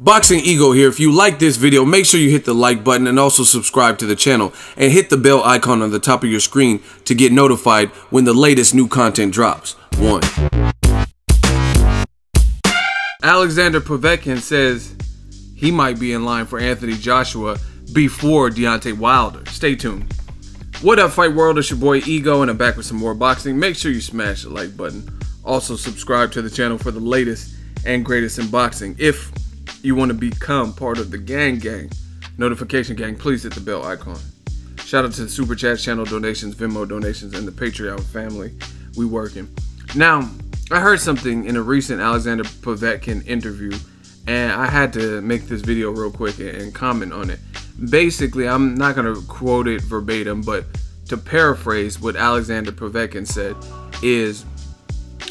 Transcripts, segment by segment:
Boxing Ego here. If you like this video, make sure you hit the like button and also subscribe to the channel and hit the bell icon on the top of your screen to get notified when the latest new content drops. 1. Alexander Povetkin says he might be in line for Anthony Joshua before Deontay Wilder. Stay tuned. What up, Fight World? It's your boy Ego, and I'm back with some more boxing. Make sure you smash the like button. Also subscribe to the channel for the latest and greatest in boxing. If you want to become part of the gang, notification gang, please hit the bell icon. Shout out to the Super Chat channel donations, Venmo donations, and the Patreon family. We working. Now, I heard something in a recent Alexander Povetkin interview, and I had to make this video real quick and comment on it. Basically, I'm not going to quote it verbatim, but to paraphrase what Alexander Povetkin said is,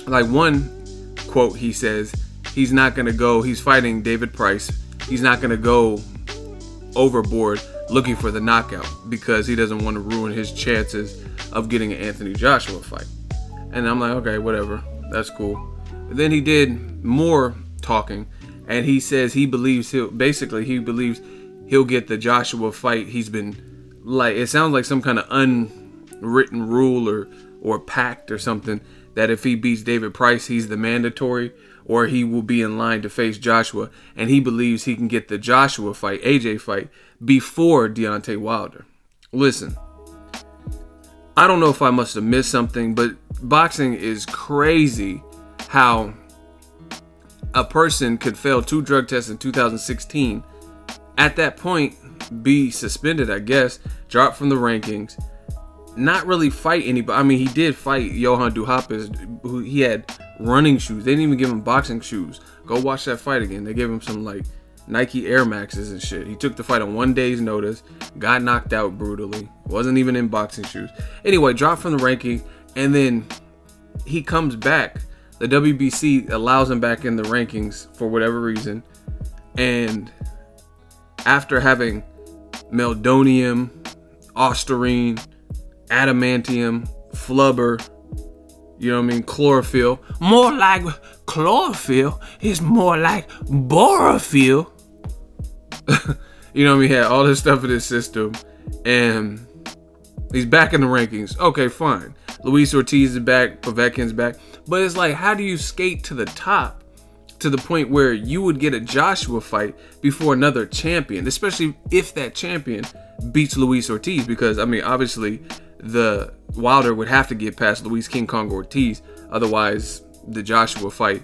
like, one quote he says, he's not going to go, he's fighting David Price, he's not going to go overboard looking for the knockout because he doesn't want to ruin his chances of getting an Anthony Joshua fight. And I'm like, okay, whatever, that's cool. Then he did more talking, and he says he believes he'll get the Joshua fight. He's been, like, it sounds like some kind of unwritten rule or pact or something, that if he beats David Price, he's the mandatory, or he will be in line to face Joshua, and he believes he can get the Joshua fight, AJ fight, before Deontay Wilder. Listen, I don't know if I must have missed something, but boxing is crazy how a person could fail 2 drug tests in 2016, at that point be suspended, I guess, dropped from the rankings, not really fight anybody. I mean, he did fight Johan Duhaupas, who he had running shoes. They didn't even give him boxing shoes. Go watch that fight again. They gave him some, like, Nike Air Maxes and shit. He took the fight on 1 day's notice, got knocked out brutally, wasn't even in boxing shoes. Anyway, dropped from the ranking, and then he comes back. The WBC allows him back in the rankings for whatever reason, and after having meldonium, ostarine, adamantium, flubber, you know what I mean, chlorophyll, more like chlorophyll, it's more like borophyll. You know what I mean, he had all this stuff in his system, and he's back in the rankings. Okay, fine. Luis Ortiz is back, Povetkin's back, but it's like, how do you skate to the top to the point where you would get a Joshua fight before another champion, especially if that champion beats Luis Ortiz? Because, I mean, obviously the Wilder would have to get past Luis King Kong Ortiz, otherwise the Joshua fight,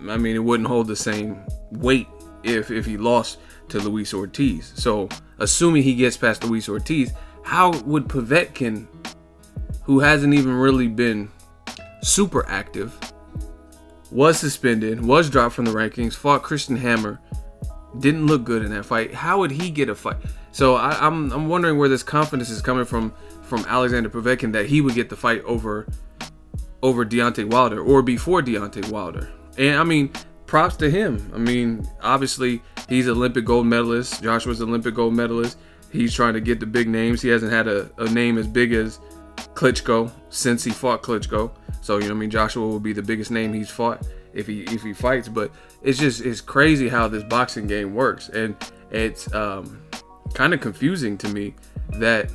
I mean, it wouldn't hold the same weight if he lost to Luis Ortiz. So assuming he gets past Luis Ortiz, how would Povetkin, who hasn't even really been super active, was suspended, was dropped from the rankings, fought Christian Hammer, didn't look good in that fight, how would he get a fight? So I'm wondering where this confidence is coming from Alexander Povetkin, that he would get the fight over Deontay Wilder, or before Deontay Wilder. And I mean, props to him. I mean, obviously he's Olympic gold medalist. Joshua's Olympic gold medalist. He's trying to get the big names. He hasn't had a name as big as Klitschko since he fought Klitschko. So, you know what I mean, Joshua will be the biggest name he's fought if he fights. But it's crazy how this boxing game works, and it's kind of confusing to me that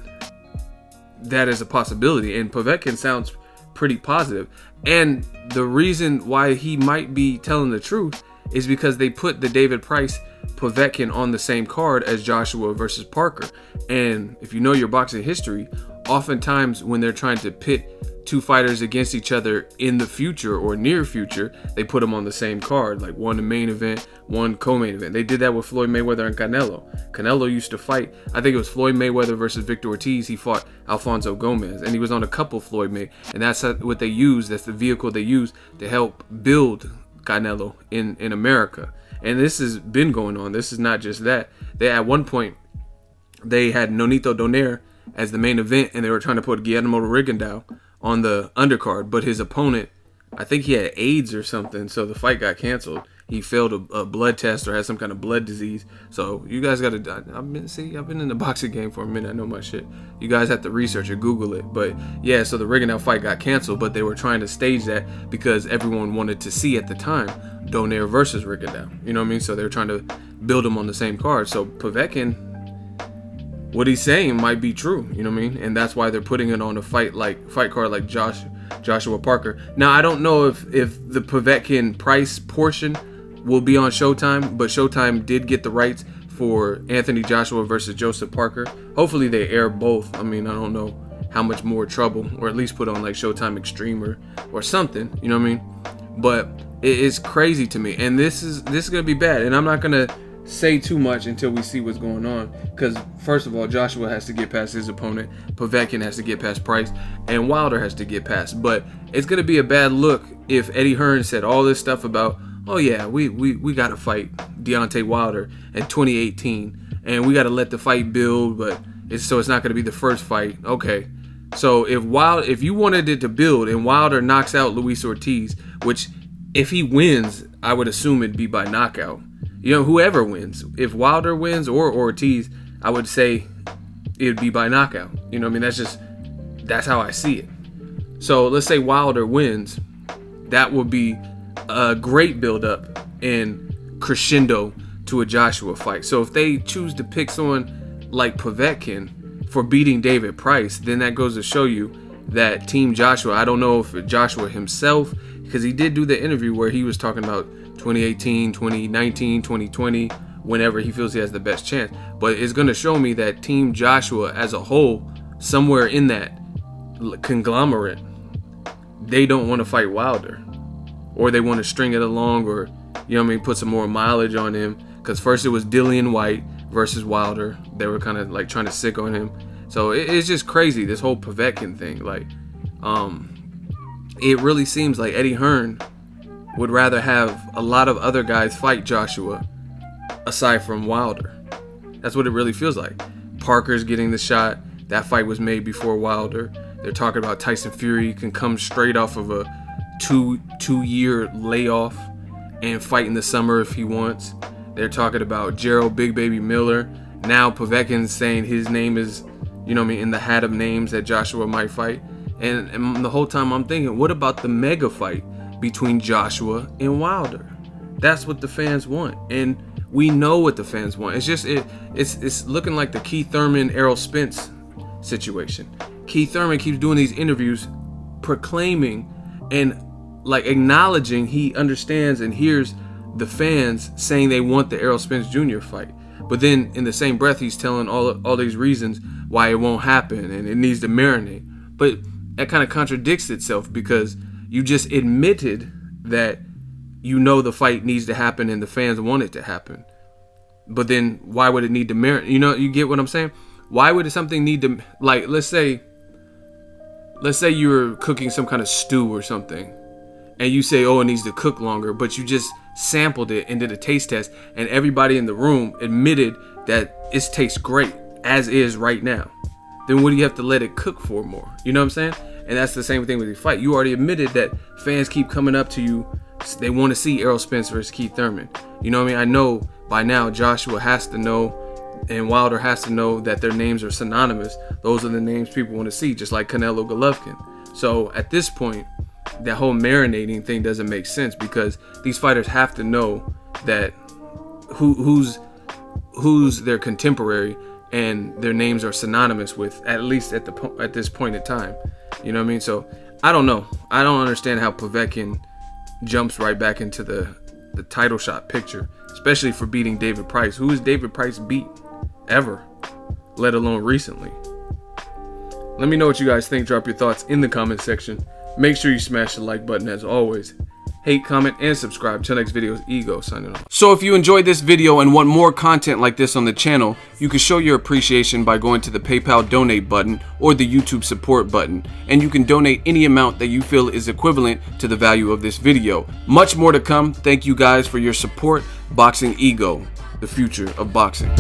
is a possibility. And Povetkin sounds pretty positive, and the reason why he might be telling the truth is because they put the David Price Povetkin on the same card as Joshua versus Parker. And if you know your boxing history, oftentimes when they're trying to pit 2 fighters against each other in the future or near future, they put them on the same card, like one the main event, one co-main event. They did that with Floyd Mayweather and Canelo. Canelo used to fight, I think it was Floyd Mayweather versus Victor Ortiz. He fought Alfonso Gomez, and he was on a couple Floyd May, and that's what they use. That's the vehicle they use to help build Canelo in America. And this has been going on. This is not just that. They, at one point, they had Nonito Donaire as the main event, and they were trying to put Guillermo Rigondeaux on the undercard, but his opponent, I think he had AIDS or something, so the fight got canceled. he failed a blood test or had some kind of blood disease. So you guys got to, I've been in the boxing game for a minute. I know my shit. You guys have to research it, Google it. But yeah, so the Rigondeaux fight got canceled, but they were trying to stage that because everyone wanted to see at the time Donaire versus Rigondeaux. You know what I mean? So they were trying to build them on the same card. So Povetkin, what he's saying might be true, you know what I mean? And that's why they're putting it on a fight card like Joshua Parker. Now, I don't know if the Povetkin Price portion will be on Showtime, but Showtime did get the rights for Anthony Joshua versus Joseph Parker. Hopefully they air both. I mean, I don't know how much more trouble, or at least put on like Showtime Extreme or something, you know what I mean? But it is crazy to me, and this is gonna be bad, and I'm not gonna say too much until we see what's going on, because first of all, Joshua has to get past his opponent, Povetkin has to get past Price, and Wilder has to get past. But it's gonna be a bad look if Eddie Hearn said all this stuff about, oh yeah, we gotta fight Deontay Wilder in 2018, and we gotta let the fight build, but it's not gonna be the first fight. Okay, so if you wanted it to build and Wilder knocks out Luis Ortiz, which if he wins, I would assume it'd be by knockout. You know, whoever wins. If Wilder wins or Ortiz, I would say it'd be by knockout. You know what I mean? That's how I see it. So let's say Wilder wins. That would be a great build-up and crescendo to a Joshua fight. So if they choose to pick someone like Povetkin for beating David Price, then that goes to show you that Team Joshua, I don't know if Joshua himself, because he did do the interview where he was talking about 2018, 2019, 2020, whenever he feels he has the best chance. But it's going to show me that Team Joshua as a whole, somewhere in that conglomerate, they don't want to fight Wilder. Or they want to string it along, or, you know what I mean, put some more mileage on him. Because first it was Dillian White versus Wilder. They were kind of like trying to sick on him. So it's just crazy, this whole Povetkin thing. Like, it really seems like Eddie Hearn would rather have a lot of other guys fight Joshua aside from Wilder. That's what it really feels like. Parker's getting the shot. That fight was made before Wilder. They're talking about Tyson Fury can come straight off of a two-year layoff and fight in the summer if he wants. They're talking about Gerald Big Baby Miller. Now Povetkin's saying his name is, you know what I mean, in the hat of names that Joshua might fight. And the whole time I'm thinking, what about the mega fight between Joshua and Wilder? That's what the fans want, and we know what the fans want. It's just it's looking like the Keith Thurman, Errol Spence situation. Keith Thurman keeps doing these interviews, proclaiming and like acknowledging he understands and hears the fans saying they want the Errol Spence Jr. fight, but then in the same breath he's telling all these reasons why it won't happen and it needs to marinate. But that kind of contradicts itself, because you just admitted that you know the fight needs to happen and the fans want it to happen. But then why would it need to marinate? You know, you get what I'm saying? Why would something need to, like, let's say you're cooking some kind of stew or something, and you say, oh, it needs to cook longer, but you just sampled it and did a taste test, and everybody in the room admitted that it tastes great as is right now. Then what do you have to let it cook for more? You know what I'm saying? And that's the same thing with the fight. You already admitted that fans keep coming up to you. They want to see Errol Spence versus Keith Thurman. You know what I mean? I know by now Joshua has to know and Wilder has to know that their names are synonymous. Those are the names people want to see, just like Canelo Golovkin. So at this point, that whole marinating thing doesn't make sense, because these fighters have to know that who's their contemporary and their names are synonymous with, at least at this point in time. You know what I mean? So I don't know. I don't understand how Povetkin jumps right back into the title shot picture, especially for beating David Price. Who has David Price beat ever, let alone recently? Let me know what you guys think. Drop your thoughts in the comment section. Make sure you smash the like button as always. Hate, comment, and subscribe. Till next video is Ego signing off. So if you enjoyed this video and want more content like this on the channel, you can show your appreciation by going to the PayPal donate button or the YouTube support button, and you can donate any amount that you feel is equivalent to the value of this video. Much more to come. Thank you guys for your support. Boxing Ego, the future of boxing.